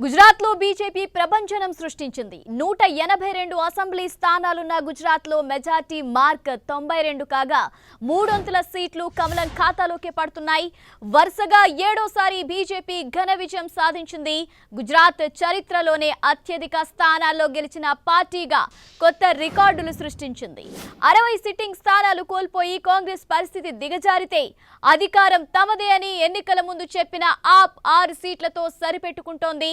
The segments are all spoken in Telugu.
గుజరాత్ లో బీజేపీ ప్రభంజనం సృష్టించింది. 182 అసెంబ్లీ స్థానాలున్న గుజరాత్ లో మెజారిటీ మార్క్ 92 కాగా 300 సీట్లు కమలం ఖాతాలోకి పడుతున్నాయి. వరుసగా ఏడోసారి బీజేపీ ఘన విజయం సాధించింది. గుజరాత్ చరిత్రలోనే అత్యధిక స్థానాల్లో గెలిచిన పార్టీగా కొత్త రికార్డులు సృష్టించింది. 60 సిట్టింగ్ స్థానాలు కోల్పోయి కాంగ్రెస్ పరిస్థితి దిగజారితే అధికారం తమదే అని ఎన్నికల ముందు చెప్పిన ఆప్ 6 సీట్లతో సరిపెట్టుకుంటోంది.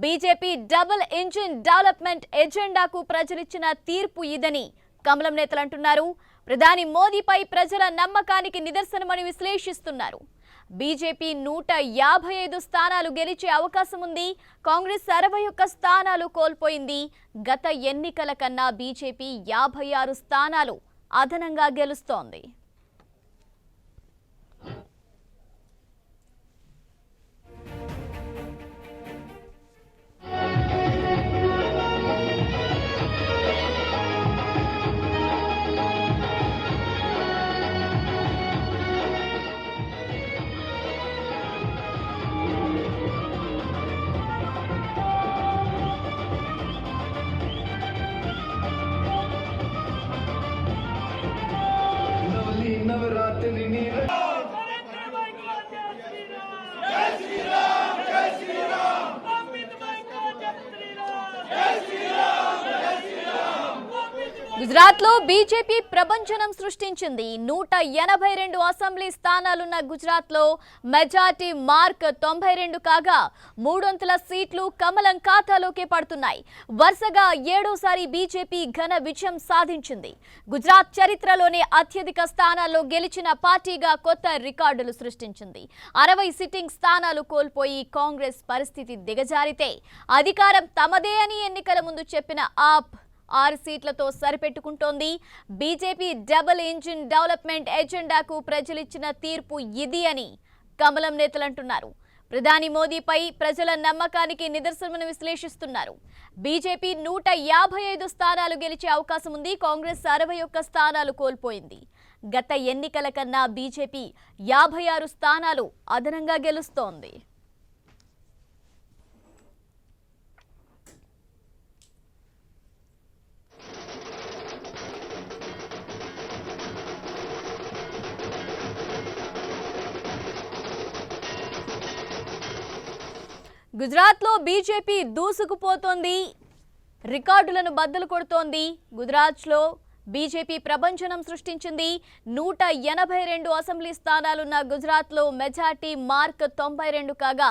బీజేపీ డబుల్ ఇంజిన్ డెవలప్మెంట్ ఎజెండాకు ప్రజలిచ్చిన తీర్పు ఇదని కమలం నేతలు అంటున్నారు. ప్రధాని మోదీపై ప్రజల నమ్మకానికి నిదర్శనమని విశ్లేషిస్తున్నారు. బీజేపీ 155 స్థానాలు గెలిచే అవకాశం ఉంది. కాంగ్రెస్ 61 స్థానాలు కోల్పోయింది. గత ఎన్నికల కన్నా బీజేపీ 56 స్థానాలు అదనంగా గెలుస్తోంది. గుజరాత్ లో బీజేపీ ప్రభంజనం సృష్టించింది. 182 అసెంబ్లీ స్థానాలున్న గుజరాత్ లో మెజారిటీ మార్క్ 92 కాగా 300 సీట్లు కమలం ఖాతాలోకి పడుతున్నాయి. వరుసగా ఏడోసారి బీజేపీ ఘన విజయం సాధించింది. గుజరాత్ చరిత్రలోనే అత్యధిక స్థానాల్లో గెలిచిన పార్టీగా కొత్త రికార్డులు సృష్టించింది. 60 సిట్టింగ్ స్థానాలు కోల్పోయి కాంగ్రెస్ పరిస్థితి దిగజారితే అధికారం తమదే అని ఎన్నికల ముందు చెప్పిన ఆప్ 6 సీట్లతో సరిపెట్టుకుంటోంది. బీజేపీ డబుల్ ఇంజిన్ డెవలప్మెంట్ ఎజెండాకు ప్రజలిచ్చిన తీర్పు ఇది అని కమలం నేతలు అంటున్నారు. ప్రధాని మోదీపై ప్రజల నమ్మకానికి నిదర్శనమని విశ్లేషిస్తున్నారు. బీజేపీ 155 స్థానాలు గెలిచే అవకాశం ఉంది. కాంగ్రెస్ 61 స్థానాలు కోల్పోయింది. గత ఎన్నికల కన్నా బీజేపీ 56 స్థానాలు అదనంగా గెలుస్తోంది. గుజరాత్ లో బీజేపీ దూసుకుపోతోంది. రికార్డులను బద్దలు కొడుతోంది. గుజరాత్ లో బీజేపీ ప్రభంజనం సృష్టించింది. 182 అసెంబ్లీ స్థానాలున్న గుజరాత్ లో మెజారిటీ మార్క్ 92 కాగా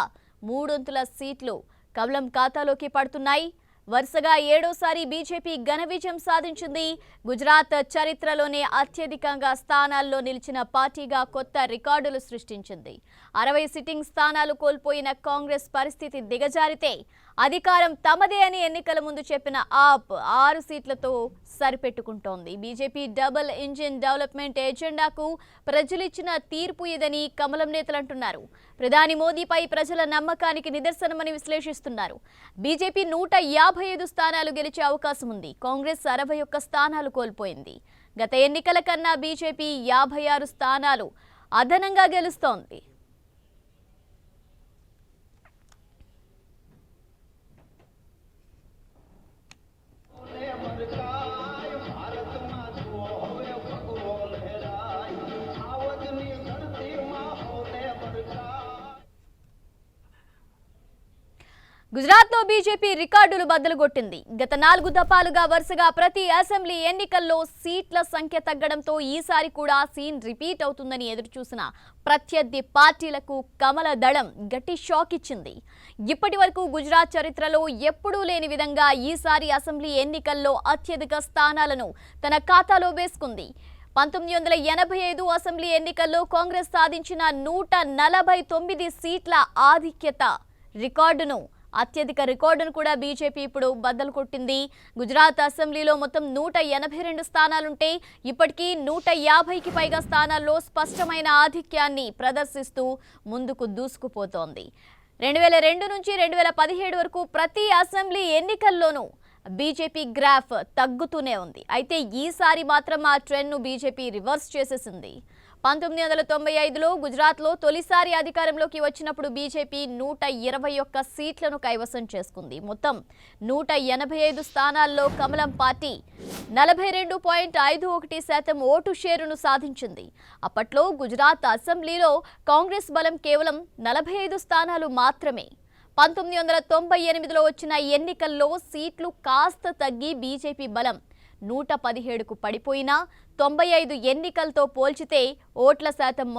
300 సీట్లు కమలం ఖాతాలోకి పడుతున్నాయి. వరుసగా ఏడోసారి బీజేపీ ఘన విజయం సాధించింది. గుజరాత్ చరిత్రలోనే అత్యధికంగా స్థానాల్లో నిలిచిన పార్టీగా కొత్త రికార్డులు సృష్టించింది. 60 సిట్టింగ్ స్థానాలు కోల్పోయిన కాంగ్రెస్ పరిస్థితి దిగజారితే అధికారం తమదే అని ఎన్నికల ముందు చెప్పిన ఆప్ 6 సీట్లతో సరిపెట్టుకుంటోంది. బీజేపీ డబుల్ ఇంజిన్ డెవలప్మెంట్ ఎజెండాకు ప్రజలిచ్చిన తీర్పు ఇదని కమలం నేతలు అంటున్నారు. ప్రధాని మోదీపై ప్రజల నమ్మకానికి నిదర్శనమని విశ్లేషిస్తున్నారు. బీజేపీ 155 స్థానాలు గెలిచే అవకాశం ఉంది. కాంగ్రెస్ 61 స్థానాలు కోల్పోయింది. గత ఎన్నికల కన్నా బీజేపీ 56 స్థానాలు అదనంగా గెలుస్తోంది. గుజరాత్ లో బీజేపీ రికార్డులు బద్దలు కొట్టింది. గత 4 దఫాలుగా వరుసగా ప్రతి అసెంబ్లీ ఎన్నికల్లో సీట్ల సంఖ్య తగ్గడంతో ఈసారి కూడా సీన్ రిపీట్ అవుతుందని ఎదురుచూసిన ప్రత్యర్థి పార్టీలకు కమల దళం గట్టి షాక్ ఇచ్చింది. ఇప్పటి వరకు గుజరాత్ చరిత్రలో ఎప్పుడూ లేని విధంగా ఈసారి అసెంబ్లీ ఎన్నికల్లో అత్యధిక స్థానాలను తన ఖాతాలో వేసుకుంది. 1985 అసెంబ్లీ ఎన్నికల్లో కాంగ్రెస్ సాధించిన 149 సీట్ల ఆధిక్యత అత్యధిక రికార్డును కూడా బీజేపీ ఇప్పుడు బద్దలు కొట్టింది. గుజరాత్ అసెంబ్లీలో మొత్తం 182 స్థానాలుంటే ఇప్పటికీ 150కి పైగా స్థానాల్లో స్పష్టమైన ఆధిక్యాన్ని ప్రదర్శిస్తూ ముందుకు దూసుకుపోతోంది. 2002 నుంచి 2017 వరకు ప్రతి అసెంబ్లీ ఎన్నికల్లోనూ బీజేపీ గ్రాఫ్ తగ్గుతూనే ఉంది. అయితే ఈసారి మాత్రం ఆ ట్రెండ్ను బీజేపీ రివర్స్ చేసేసింది. 1995లో గుజరాత్లో తొలిసారి అధికారంలోకి వచ్చినప్పుడు బీజేపీ 121 సీట్లను కైవసం చేసుకుంది. మొత్తం 185 స్థానాల్లో కమలం పార్టీ 42.51% ఓటు షేరును సాధించింది. అప్పట్లో గుజరాత్ అసెంబ్లీలో కాంగ్రెస్ బలం కేవలం 45 స్థానాలు మాత్రమే. 1998లో వచ్చిన ఎన్నికల్లో సీట్లు కాస్త తగ్గి బీజేపీ బలం 117కు పడిపోయినా 95 ఎన్నికలతో పోల్చితే ఓట్ల శాతం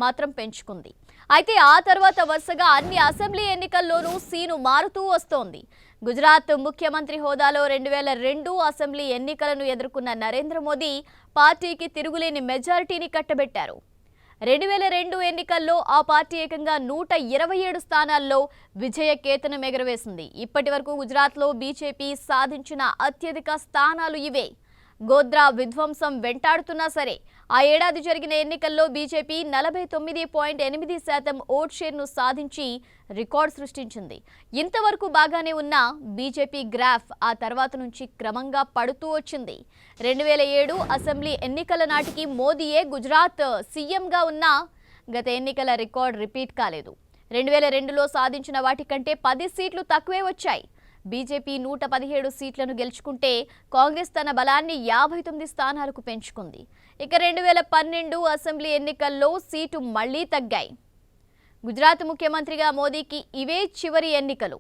మాత్రం పెంచుకుంది. అయితే ఆ తర్వాత వరుసగా అన్ని అసెంబ్లీ ఎన్నికల్లోనూ సీను మారుతూ వస్తోంది. గుజరాత్ ముఖ్యమంత్రి హోదాలో 2002 అసెంబ్లీ ఎన్నికలను ఎదుర్కొన్న నరేంద్ర మోదీ పార్టీకి తిరుగులేని మెజారిటీని కట్టబెట్టారు. 2002 ఎన్నికల్లో ఆ పార్టీ ఏకంగా 127 స్థానాల్లో విజయకేతనం ఎగురవేసింది. ఇప్పటి వరకు గుజరాత్లో బీజేపీ సాధించిన అత్యధిక స్థానాలు ఇవే. గోద్రా విధ్వంసం వెంటాడుతున్నా సరే ఆ ఏడాది జరిగిన ఎన్నికల్లో బీజేపీ 49.8% ఓట్ షేర్ను సాధించి రికార్డు సృష్టించింది. ఇంతవరకు బాగానే ఉన్న బీజేపీ గ్రాఫ్ ఆ తర్వాత నుంచి క్రమంగా పడుతూ వచ్చింది. 2007 అసెంబ్లీ ఎన్నికల నాటికి మోదీయే గుజరాత్ సీఎంగా ఉన్నా గత ఎన్నికల రికార్డు రిపీట్ కాలేదు. 2002లో సాధించిన వాటికంటే 10 సీట్లు తక్కువే వచ్చాయి. బీజేపీ 117 సీట్లను గెలుచుకుంటే కాంగ్రెస్ తన బలాన్ని 59 స్థానాలకు పెంచుకుంది. ఇక 2012 అసెంబ్లీ ఎన్నికల్లో సీటు మళ్లీ తగ్గాయి. గుజరాత్ ముఖ్యమంత్రిగా మోదీకి ఇవే చివరి ఎన్నికలు.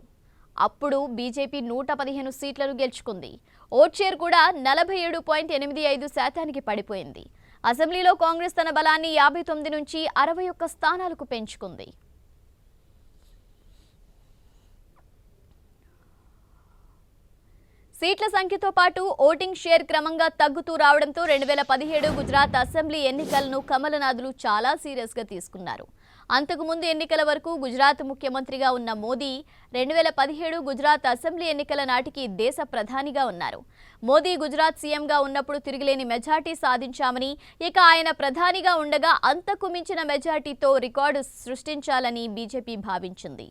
అప్పుడు బీజేపీ 115 సీట్లను గెలుచుకుంది. ఓట్ షేర్ కూడా 47.85%కి పడిపోయింది. అసెంబ్లీలో కాంగ్రెస్ తన బలాన్ని 59 నుంచి 61 స్థానాలకు పెంచుకుంది. సీట్ల సంఖ్యతో పాటు ఓటింగ్ షేర్ క్రమంగా తగ్గుతూ రావడంతో 2017 గుజరాత్ అసెంబ్లీ ఎన్నికలను కమలనాథులు చాలా సీరియస్గా తీసుకున్నారు. అంతకుముందు ఎన్నికల వరకు గుజరాత్ ముఖ్యమంత్రిగా ఉన్న మోదీ 2017 గుజరాత్ అసెంబ్లీ ఎన్నికల నాటికి దేశ ప్రధానిగా ఉన్నారు. మోదీ గుజరాత్ సీఎంగా ఉన్నప్పుడు తిరిగిలేని మెజార్టీ సాధించామని, ఇక ఆయన ప్రధానిగా ఉండగా అంతకు మించిన మెజార్టీతో రికార్డు సృష్టించాలని బీజేపీ భావించింది.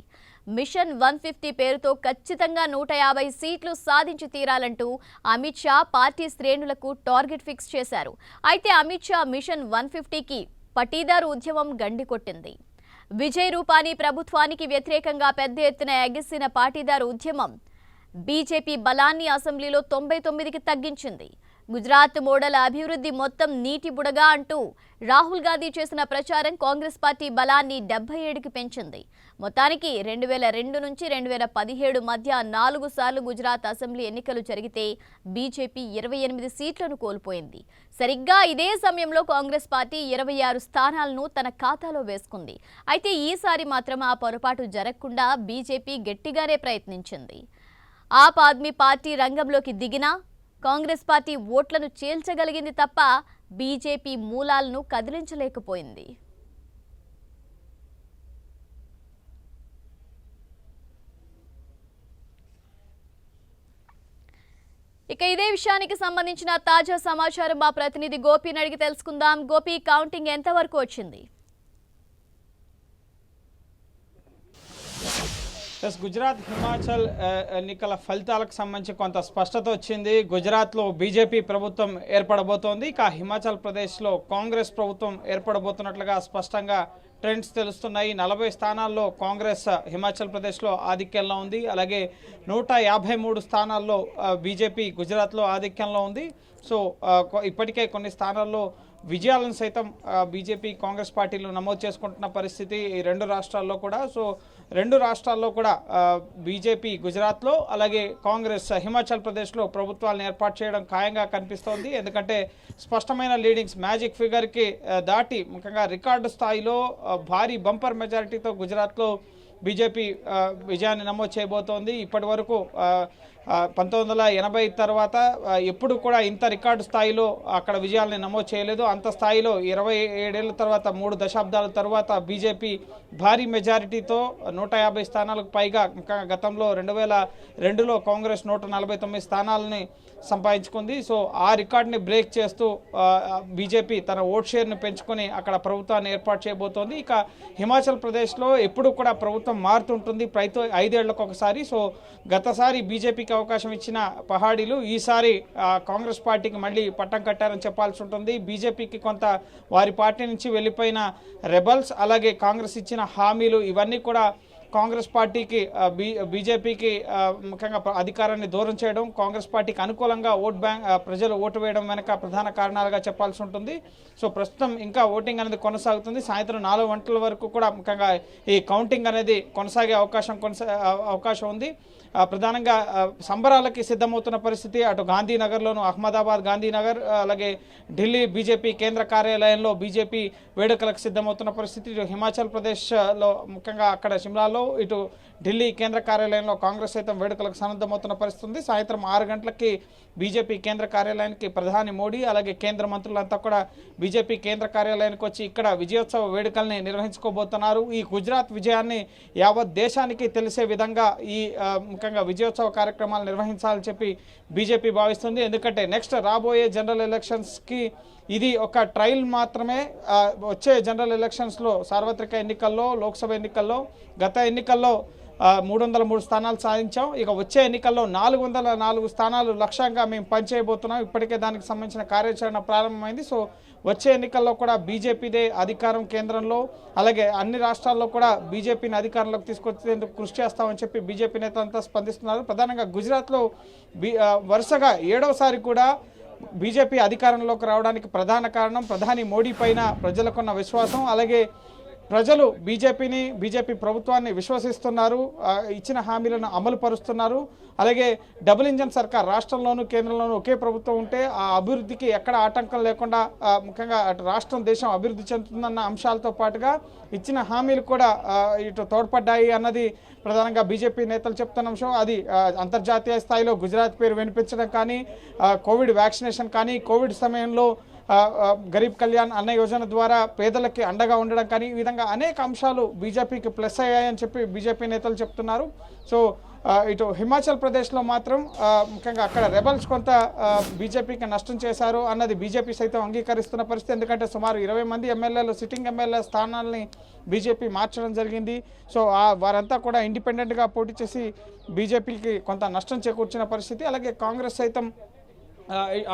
మిషన్ 150 పేరుతో ఖచ్చితంగా 150 సీట్లు సాధించి తీరాలంటూ అమిత్ షా పార్టీ శ్రేణులకు టార్గెట్ ఫిక్స్ చేశారు. అయితే అమిత్ షా మిషన్ 150కి పటీదారు ఉద్యమం గండికొట్టింది. విజయ్ రూపానీ ప్రభుత్వానికి వ్యతిరేకంగా పెద్ద ఎత్తున ఎగిసిన పాటీదారు ఉద్యమం బీజేపీ బలాన్ని అసెంబ్లీలో 99కి తగ్గించింది. గుజరాత్ మోడల్ అభివృద్ధి మొత్తం నీటి బుడగా అంటూ రాహుల్ గాంధీ చేసిన ప్రచారం కాంగ్రెస్ పార్టీ బలాన్ని 77కి పెంచింది. మొత్తానికి 2002 నుంచి 2017 మధ్య 4 సార్లు గుజరాత్ అసెంబ్లీ ఎన్నికలు జరిగితే బీజేపీ 28 సీట్లను కోల్పోయింది. సరిగ్గా ఇదే సమయంలో కాంగ్రెస్ పార్టీ 26 స్థానాలను తన ఖాతాలో వేసుకుంది. అయితే ఈసారి మాత్రం ఆ పొరపాటు జరగకుండా బీజేపీ గట్టిగానే ప్రయత్నించింది. ఆప్ ఆద్మీ పార్టీ రంగంలోకి దిగినా కాంగ్రెస్ పార్టీ ఓట్లను చీల్చగలిగింది తప్ప బీజేపీ మూలాలను కదిలించలేకపోయింది. ఇక ఇదే విషయానికి సంబంధించిన తాజా సమాచారం మా ప్రతినిధి గోపిని అడిగి తెలుసుకుందాం. గోపి, కౌంటింగ్ ఎంతవరకు వచ్చింది? గుజరాత్ హిమాచల్ ఎన్నికల ఫలితాలకు సంబంధించి కొంత స్పష్టత వచ్చింది. గుజరాత్లో బీజేపీ ప్రభుత్వం ఏర్పడబోతోంది. ఇక హిమాచల్ ప్రదేశ్లో కాంగ్రెస్ ప్రభుత్వం ఏర్పడబోతున్నట్లుగా స్పష్టంగా ట్రెండ్స్ తెలుస్తున్నాయి. 40 స్థానాల్లో కాంగ్రెస్ హిమాచల్ ప్రదేశ్లో ఆధిక్యంలో ఉంది. అలాగే 153 స్థానాల్లో బీజేపీ గుజరాత్లో ఆధిక్యంలో ఉంది. సో ఇప్పటికే కొన్ని స్థానాల్లో విజయాలను సైతం బీజేపీ కాంగ్రెస్ పార్టీలు నమోదు చేసుకుంటున్న పరిస్థితి ఈ రెండు రాష్ట్రాల్లో కూడా. సో రెండు రాష్ట్రాల్లో కూడా బీజేపీ గుజరాత్లో అలాగే కాంగ్రెస్ హిమాచల్ ప్రదేశ్లో ప్రభుత్వాలను ఏర్పాటు చేయడం ఖాయంగా కనిపిస్తోంది. ఎందుకంటే స్పష్టమైన లీడింగ్స్ మ్యాజిక్ ఫిగర్కి దాటి ముఖ్యంగా రికార్డు స్థాయిలో భారీ బంపర్ మెజారిటీతో గుజరాత్లో బీజేపీ విజయాన్ని నమోదు చేయబోతోంది. ఇప్పటి వరకు 1980 తర్వాత ఎప్పుడు కూడా ఇంత రికార్డు స్థాయిలో అక్కడ విజయాల్ని నమోదు చేయలేదు. అంత స్థాయిలో 27 ఏళ్ల తర్వాత 3 దశాబ్దాల తర్వాత బీజేపీ భారీ మెజారిటీతో 150 స్థానాలకు పైగా, గతంలో 2002లో కాంగ్రెస్ 149 స్థానాలని సంపాదించుకుంది. సో ఆ రికార్డుని బ్రేక్ చేస్తూ బీజేపీ తన ఓట్ షేర్ను పెంచుకొని అక్కడ ప్రభుత్వాన్ని ఏర్పాటు చేయబోతోంది. ఇక హిమాచల్ ప్రదేశ్లో ఎప్పుడు కూడా ప్రభుత్వం ప్రభుత్వం మారుతుంటుంది ప్రతి 5 ఏళ్లకు ఒకసారి. సో గతసారి బీజేపీకి అవకాశం ఇచ్చిన పహాడీలు ఈసారి కాంగ్రెస్ పార్టీకి మళ్ళీ పట్టం కట్టారని చెప్పాల్సి ఉంటుంది. బీజేపీకి కొంత వారి పార్టీ నుంచి వెళ్ళిపోయిన రెబల్స్, అలాగే కాంగ్రెస్ ఇచ్చిన హామీలు ఇవన్నీ కూడా కాంగ్రెస్ పార్టీకి బీజేపీకి ముఖ్యంగా అధికారాన్ని దూరం చేయడం, కాంగ్రెస్ పార్టీకి అనుకూలంగా ప్రజలు ఓటు వేయడం వెనక ప్రధాన కారణాలుగా చెప్పాల్సి ఉంటుంది. సో ప్రస్తుతం ఇంకా ఓటింగ్ అనేది కొనసాగుతుంది. సాయంత్రం 4 గంటల వరకు కూడా ముఖ్యంగా ఈ కౌంటింగ్ అనేది కొనసాగే అవకాశం ఉంది. ప్రధానంగా సంబరాలకి సిద్ధమవుతున్న పరిస్థితి. అటు గాంధీనగర్లోను, అహ్మదాబాద్ గాంధీనగర్, అలాగే ఢిల్లీ బీజేపీ కేంద్ర కార్యాలయంలో బీజేపీ వేడుకలకు సిద్ధమవుతున్న పరిస్థితి. ఇటు హిమాచల్ ప్రదేశ్లో ముఖ్యంగా అక్కడ షిమ్లాలో, ఇటు ఢిల్లీ కేంద్ర కార్యాలయంలో కాంగ్రెస్ సైతం వేడుకలకు సన్నద్ధమవుతున్న పరిస్థితి ఉంది. సాయంత్రం 6 గంటలకి బీజేపీ కేంద్ర కార్యాలయానికి ప్రధాని మోడీ అలాగే కేంద్ర మంత్రులంతా కూడా బీజేపీ కేంద్ర కార్యాలయానికి వచ్చి ఇక్కడ విజయోత్సవ వేడుకల్ని నిర్వహించుకోబోతున్నారు. ఈ గుజరాత్ విజయాన్ని యావత్ దేశానికి తెలిసే విధంగా ఈ ముఖ్యంగా విజయోత్సవ కార్యక్రమాలు నిర్వహించాలని చెప్పి బీజేపీ భావిస్తుంది. ఎందుకంటే నెక్స్ట్ రాబోయే జనరల్ ఎలక్షన్స్కి ఇది ఒక ట్రయల్ మాత్రమే. వచ్చే జనరల్ ఎలక్షన్స్లో, సార్వత్రిక ఎన్నికల్లో, లోక్సభ ఎన్నికల్లో గత ఎన్నికల్లో 303 స్థానాలు సాధించాం. ఇక వచ్చే ఎన్నికల్లో 404 స్థానాలు లక్ష్యంగా మేము పనిచేయబోతున్నాం. ఇప్పటికే దానికి సంబంధించిన కార్యాచరణ ప్రారంభమైంది. సో వచ్చే ఎన్నికల్లో కూడా బీజేపీదే అధికారం కేంద్రంలో, అలాగే అన్ని రాష్ట్రాల్లో కూడా బీజేపీని అధికారంలోకి తీసుకొచ్చేందుకు కృషి చేస్తామని చెప్పి బీజేపీ నేతలంతా స్పందిస్తున్నారు. ప్రధానంగా గుజరాత్లో వరుసగా 7వసారి కూడా బీజేపీ అధికారంలోకి రావడానికి ప్రధాన కారణం ప్రధాని మోడీ పైన ప్రజలకున్న విశ్వాసం. అలాగే ప్రజలు బీజేపీ ప్రభుత్వాన్ని విశ్వసిస్తున్నారు, ఇచ్చిన హామీలను అమలు పరుస్తున్నారు. అలాగే డబుల్ ఇంజన్ సర్కార్, రాష్ట్రంలోనూ కేంద్రంలోనూ ఒకే ప్రభుత్వం ఉంటే ఆ అభివృద్ధికి ఎక్కడ ఆటంకం లేకుండా ముఖ్యంగా అటు రాష్ట్రం, దేశం అభివృద్ధి చెందుతుందన్న అంశాలతో పాటుగా ఇచ్చిన హామీలు కూడా ఇటు తోడ్పడ్డాయి అన్నది ప్రధానంగా బీజేపీ నేతలు చెప్తున్న అంశం. అది అంతర్జాతీయ స్థాయిలో గుజరాత్ పేరు వినిపించడం కానీ, కోవిడ్ వ్యాక్సినేషన్ కానీ, కోవిడ్ సమయంలో గరీబ్ కళ్యాణ్ అన్న యోజన ద్వారా పేదలకి అండగా ఉండడం కానీ, ఈ విధంగా అనేక అంశాలు బీజేపీకి ప్లస్ అయ్యాయని చెప్పి బీజేపీ నేతలు చెప్తున్నారు. సో ఇటు హిమాచల్ ప్రదేశ్లో మాత్రం ముఖ్యంగా అక్కడ రెబల్స్ కొంత బీజేపీకి నష్టం చేశారు అన్నది బీజేపీ సైతం అంగీకరిస్తున్న పరిస్థితి. ఎందుకంటే సుమారు 20 మంది ఎమ్మెల్యేలు, సిట్టింగ్ ఎమ్మెల్యే స్థానాలని బీజేపీ మార్చడం జరిగింది. సో వారంతా కూడా ఇండిపెండెంట్గా పోటీ చేసి బీజేపీకి కొంత నష్టం చేకూర్చిన పరిస్థితి. అలాగే కాంగ్రెస్ సైతం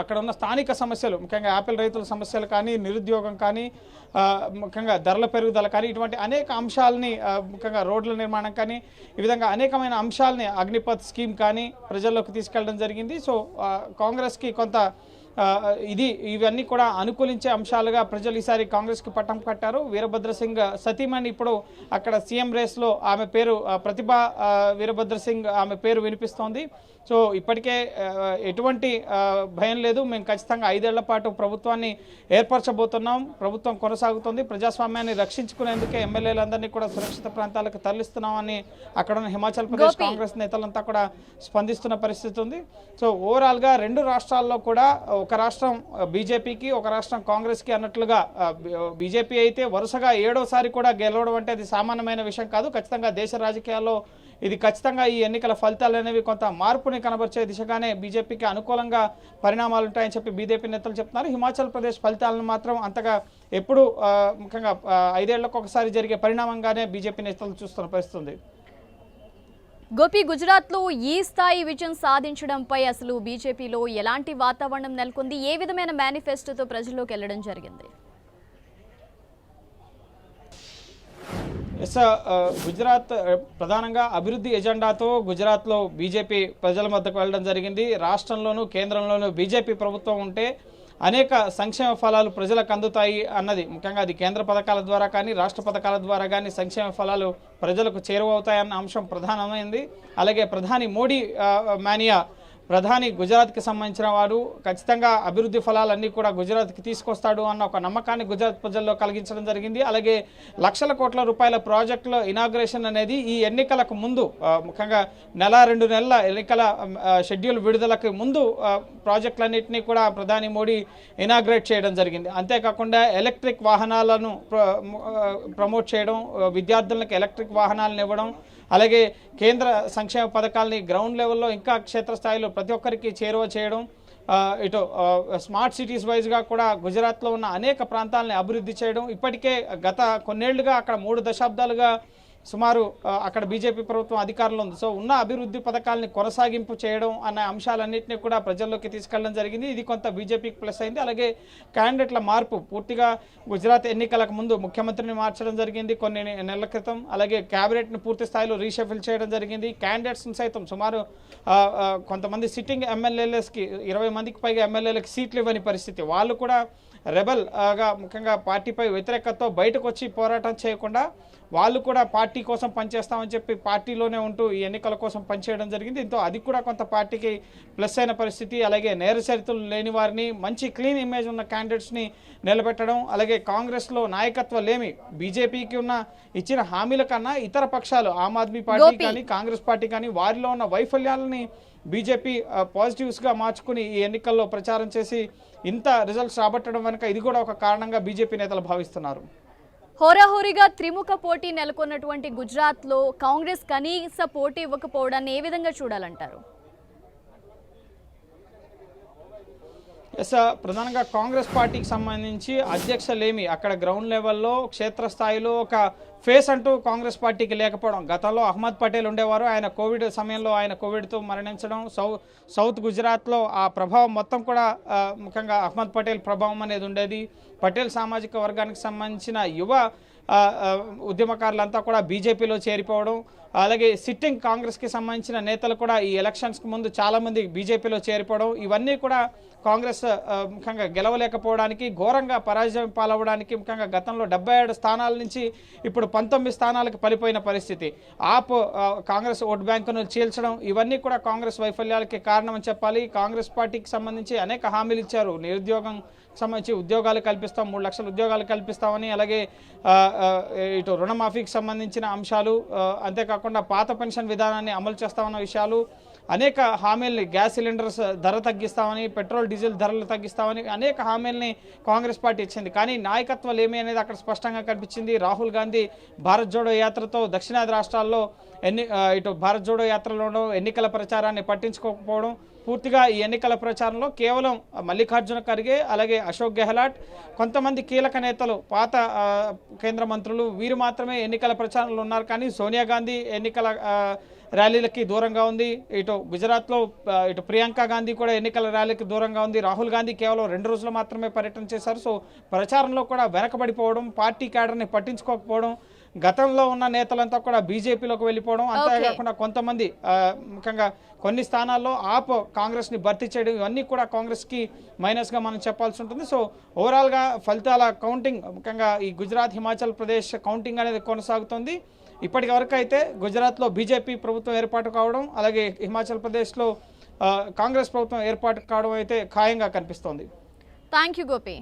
అక్కడ ఉన్న స్థానిక సమస్యలు, ముఖ్యంగా యాపిల్ రైతుల సమస్యలు కానీ, నిరుద్యోగం కానీ, ముఖ్యంగా ధరల పెరుగుదల కానీ, ఇటువంటి అనేక అంశాలని, ముఖ్యంగా రోడ్ల నిర్మాణం కానీ, ఈ విధంగా అనేకమైన అంశాలని, అగ్నిపథ్ స్కీమ్ కానీ ప్రజల్లోకి తీసుకెళ్లడం జరిగింది. సో కాంగ్రెస్కి కొంత ఇవన్నీ కూడా అనుకూలించే అంశాలుగా ప్రజలు ఈసారి కాంగ్రెస్కి పట్టం కట్టారు. వీరభద్ర సింగ్ సతీమణి ఇప్పుడు అక్కడ సీఎం రేస్లో ఆమె పేరు ప్రతిభా వీరభద్ర సింగ్ ఆమె పేరు వినిపిస్తోంది. సో ఇప్పటికే ఎటువంటి భయం లేదు, మేము ఖచ్చితంగా 5 ఏళ్ల పాటు ప్రభుత్వాన్ని ఏర్పరచబోతున్నాం, ప్రభుత్వం కొనసాగుతుంది, ప్రజాస్వామ్యాన్ని రక్షించుకునేందుకే ఎమ్మెల్యేలందరినీ కూడా సురక్షిత ప్రాంతాలకు తరలిస్తున్నామని అక్కడ ఉన్న హిమాచల్ ప్రదేశ్ కాంగ్రెస్ నేతలంతా కూడా స్పందిస్తున్న పరిస్థితి ఉంది. సో ఓవరాల్గా 2 రాష్ట్రాల్లో కూడా ఒక రాష్ట్రం బీజేపీకి, ఒక రాష్ట్రం కాంగ్రెస్కి అన్నట్లుగా బీజేపీ అయితే వరుసగా 7వసారి కూడా గెలవడం అంటే అది సామాన్యమైన విషయం కాదు. ఖచ్చితంగా దేశ రాజకీయాల్లో ఇది ఖచ్చితంగా ఈ ఎన్నికల ఫలితాలు అనేవి కొంత మార్పుని కనబర్చే దిశగానే బీజేపీకి అనుకూలంగా పరిణామాలు ఉంటాయని చెప్పి బీజేపీ నేతలు చెప్తున్నారు. హిమాచల్ ప్రదేశ్ ఫలితాలను మాత్రం అంతగా ఎప్పుడు ముఖ్యంగా 5 ఏళ్లకు ఒకసారి జరిగే పరిణామంగానే బీజేపీ నేతలు చూస్తున్న పరిస్థితి. గోపి, గుజరాత్లో ఈ స్థాయి విజయం సాధించడంపై అసలు బీజేపీలో ఎలాంటి వాతావరణం నెలకొంది? ఏ విధమైన మేనిఫెస్టోతో ప్రజల్లోకి వెళ్ళడం జరిగింది? గుజరాత్ ప్రధానంగా అభివృద్ధి ఎజెండాతో గుజరాత్లో బీజేపీ ప్రజల మధ్యకు వెళ్ళడం జరిగింది. రాష్ట్రంలోనూ కేంద్రంలోనూ బీజేపీ ప్రభుత్వం ఉంటే అనేక సంక్షేమ ఫలాలు ప్రజలకు అందుతాయి అన్నది, ముఖ్యంగా అది కేంద్ర పథకాల ద్వారా కానీ, రాష్ట్ర పథకాల ద్వారా కానీ సంక్షేమ ఫలాలు ప్రజలకు చేరువవుతాయన్న అంశం ప్రధానమైంది. అలాగే ప్రధాని మోడీ మానియా, ప్రధాని గుజరాత్కి సంబంధించిన వాడు, ఖచ్చితంగా అభివృద్ధి ఫలాలన్నీ కూడా గుజరాత్కి తీసుకొస్తాడు అన్న ఒక నమ్మకాన్ని గుజరాత్ ప్రజల్లో కలిగించడం జరిగింది. అలాగే లక్షల కోట్ల రూపాయల ప్రాజెక్టుల ఇనాగ్రేషన్ అనేది ఈ ఎన్నికలకు ముందు, ముఖ్యంగా 1-2 నెలల ఎన్నికల షెడ్యూల్ విడుదలకు ముందు ప్రాజెక్టులన్నింటినీ కూడా ప్రధాని మోడీ ఇనాగ్రేట్ చేయడం జరిగింది. అంతేకాకుండా ఎలక్ట్రిక్ వాహనాలను ప్రమోట్ చేయడం, విద్యార్థులకు ఎలక్ట్రిక్ వాహనాలను ఇవ్వడం, అలాగే కేంద్ర సంక్షేమ పథకాలని గ్రౌండ్ లెవెల్లో ఇంకా క్షేత్రస్థాయిలో ప్రతి ఒక్కరికి చేరువ చేయడం, ఇటు స్మార్ట్ సిటీస్ వైజ్గా కూడా గుజరాత్లో ఉన్న అనేక ప్రాంతాలని అభివృద్ధి చేయడం. ఇప్పటికే గత కొన్నేళ్లుగా అక్కడ 3 దశాబ్దాలుగా సుమారు అక్కడ బీజేపీ ప్రభుత్వం అధికారంలో ఉంది. సో ఉన్న అభివృద్ధి పథకాలని కొనసాగింపు చేయడం అనే అంశాలన్నింటినీ కూడా ప్రజల్లోకి తీసుకెళ్లడం జరిగింది. ఇది కొంత బీజేపీకి ప్లస్ అయింది. అలాగే క్యాండిడేట్ల మార్పు పూర్తిగా గుజరాత్ ఎన్నికలకు ముందు ముఖ్యమంత్రిని మార్చడం జరిగింది కొన్ని నెలల క్రితం. అలాగే క్యాబినెట్ని పూర్తి స్థాయిలో రీషఫిల్ చేయడం జరిగింది. క్యాండిడేట్స్ని సైతం సుమారు కొంతమంది సిట్టింగ్ ఎమ్మెల్యేలకి 20 మందికి పైగా ఎమ్మెల్యేలకు సీట్లు ఇవ్వని పరిస్థితి. వాళ్ళు కూడా రెబల్ గా ముఖ్యంగా పార్టీపై వ్యతిరేకతతో బయటకు వచ్చి పోరాటం చేయకుండా వాళ్ళు కూడా పార్టీ కోసం పనిచేస్తామని చెప్పి పార్టీలోనే ఉంటూ ఈ ఎన్నికల కోసం పనిచేయడం జరిగింది. దీంతో అది కూడా కొంత పార్టీకి ప్లస్ అయిన పరిస్థితి. అలాగే నేర చరిత్రలు లేని వారిని, మంచి క్లీన్ ఇమేజ్ ఉన్న క్యాండిడేట్స్ని నిలబెట్టడం, అలాగే కాంగ్రెస్లో నాయకత్వం లేమి, బీజేపీకి ఉన్న ఇచ్చిన హామీల కన్నా ఇతర పక్షాలు ఆమ్ ఆద్మీ పార్టీ కానీ కాంగ్రెస్ పార్టీ కానీ వారిలో ఉన్న వైఫల్యాలని బీజేపీ పాజిటివ్స్గా మార్చుకుని ఈ ఎన్నికల్లో ప్రచారం చేసి ఇంత రిజల్ట్స్ రాబట్టడం వెనుక ఇది కూడా ఒక కారణంగా బీజేపీ నేతలు భావిస్తున్నారు. హోరాహోరీగా త్రిముఖ పోటీ నెలకొన్నటువంటి గుజరాత్లో కాంగ్రెస్ కనీస పోటీ ఇవ్వకపోవడాన్ని ఏ విధంగా చూడాలంటారు? ఎస్, ప్రధానంగా కాంగ్రెస్ పార్టీకి సంబంధించి అధ్యక్షలేమి అక్కడ గ్రౌండ్ లెవెల్లో క్షేత్రస్థాయిలో ఒక ఫేస్ అంటూ కాంగ్రెస్ పార్టీకి లేకపోవడం. గతంలో అహ్మద్ పటేల్ ఉండేవారు. ఆయన కోవిడ్ సమయంలో ఆయన కోవిడ్తో మరణించడం, సౌత్ గుజరాత్లో ఆ ప్రభావం మొత్తం కూడా ముఖ్యంగా అహ్మద్ పటేల్ ప్రభావం అనేది ఉండేది. పటేల్ సామాజిక వర్గానికి సంబంధించిన యువ ఉద్యమకారులంతా కూడా బీజేపీలో చేరిపోవడం, అలాగే సిట్టింగ్ కాంగ్రెస్కి సంబంధించిన నేతలు కూడా ఈ ఎలక్షన్స్కి ముందు చాలామంది బీజేపీలో చేరిపోవడం, ఇవన్నీ కూడా కాంగ్రెస్ ముఖ్యంగా గెలవలేకపోవడానికి, ఘోరంగా పరాజయం పాలవడానికి, ముఖ్యంగా గతంలో 77 స్థానాల నుంచి ఇప్పుడు 19 స్థానాలకు పడిపోయిన పరిస్థితి. కాంగ్రెస్ ఓట్ బ్యాంకును చీల్చడం, ఇవన్నీ కూడా కాంగ్రెస్ వైఫల్యాలకి కారణమని చెప్పాలి. కాంగ్రెస్ పార్టీకి సంబంధించి అనేక హామీలు ఇచ్చారు. నిరుద్యోగం సంబంధించి ఉద్యోగాలు కల్పిస్తాం, 3 లక్షల ఉద్యోగాలు కల్పిస్తామని, అలాగే ఇటు రుణమాఫీకి సంబంధించిన అంశాలు, అంతేకాకుండా పాత పెన్షన్ విధానాన్ని అమలు చేస్తామన్న విషయాలు, అనేక హామీల్ని, గ్యాస్ సిలిండర్స్ ధర తగ్గిస్తామని, పెట్రోల్ డీజిల్ ధరలు తగ్గిస్తామని అనేక హామీల్ని కాంగ్రెస్ పార్టీ ఇచ్చింది. కానీ నాయకత్వం ఏమి అనేది అక్కడ స్పష్టంగా కనిపించింది. రాహుల్ గాంధీ భారత్ జోడో యాత్రతో దక్షిణాది రాష్ట్రాల్లో ఇటు భారత్ జోడో యాత్రలోనూ ఎన్నికల ప్రచారాన్ని పట్టించుకోకపోవడం, పూర్తిగా ఈ ఎన్నికల ప్రచారంలో కేవలం మల్లికార్జున ఖర్గే, అలాగే అశోక్ గెహ్లాట్, కొంతమంది కీలక నేతలు, పాత కేంద్ర మంత్రులు, వీరు మాత్రమే ఎన్నికల ప్రచారంలో ఉన్నారు. కానీ సోనియా గాంధీ ఎన్నికల ర్యాలీలకి దూరంగా ఉంది. ఇటు గుజరాత్లో ఇటు ప్రియాంక గాంధీ కూడా ఎన్నికల ర్యాలీకి దూరంగా ఉంది. రాహుల్ గాంధీ కేవలం 2 రోజులు మాత్రమే పర్యటన చేశారు. సో ప్రచారంలో కూడా వెనకబడిపోవడం, పార్టీ క్యాడర్ని పట్టించుకోకపోవడం, గతంలో ఉన్న నేతలంతా కూడా బీజేపీలోకి వెళ్ళిపోవడం, అంతేకాకుండా కొంతమంది ముఖ్యంగా కొన్ని స్థానాల్లో కాంగ్రెస్ని భర్తీ చేయడం, ఇవన్నీ కూడా కాంగ్రెస్కి మైనస్గా మనం చెప్పాల్సి ఉంటుంది. సో ఓవరాల్గా ఫలితాల కౌంటింగ్, ముఖ్యంగా ఈ గుజరాత్, హిమాచల్ ప్రదేశ్ కౌంటింగ్ అనేది కొనసాగుతుంది. ఇప్పటి వరకు అయితే గుజరాత్లో బీజేపీ ప్రభుత్వం ఏర్పాటు కావడం, అలాగే హిమాచల్ ప్రదేశ్లో కాంగ్రెస్ ప్రభుత్వం ఏర్పాటు కావడం అయితే ఖాయంగా కనిపిస్తోంది. Thank you Gopi.